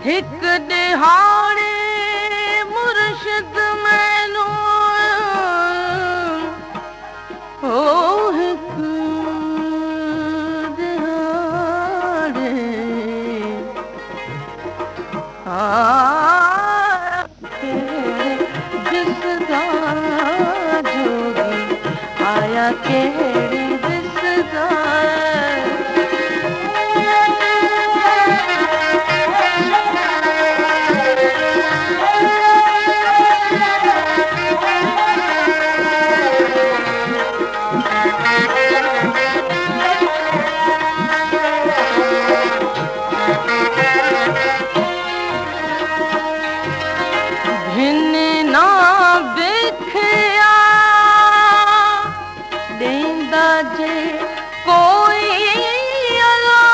हिक दिहाड़े मुर्शिद मैनू ओ हिक दिहाड़े दिसदा जोगी आया केड़े दिसदा जे कोई अला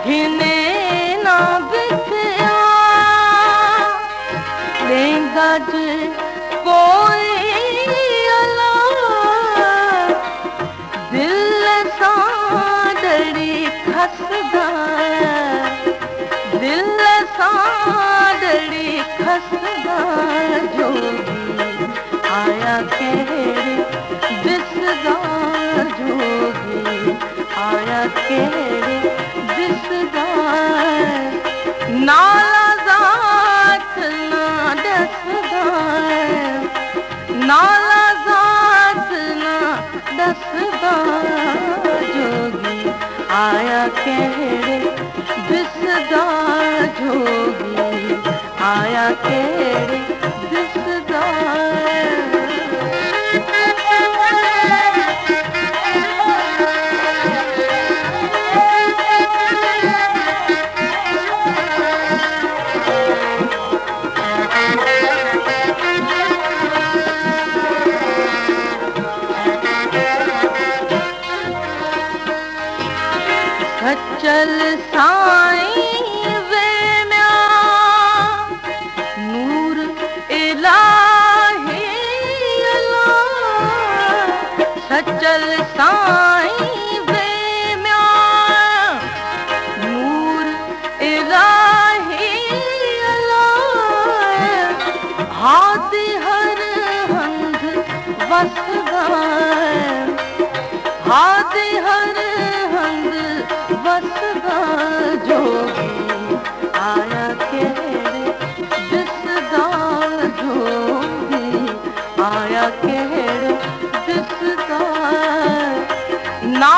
घिने ना बिखया लेंदा जे कोई अला दिल सां डरी खसदा दिल सां डरी खसदा जोगी आया केड़े दिसदा जोगी आया केड़े दिसदा नाला ज़ात ना दसदा नाला ज़ात ना दसदा जोगी आया केड़े दिसदा जोगी आया केड़े दिसदा सचल साईं वे म्या नूर इलाही अला सचल साईं वे म्या नूर इलाही अला हादी हर हंध वसदा हादी हर हंध वसदा जोगी आया केड़े दिसदा जोगी आया केड़े दिसदा ना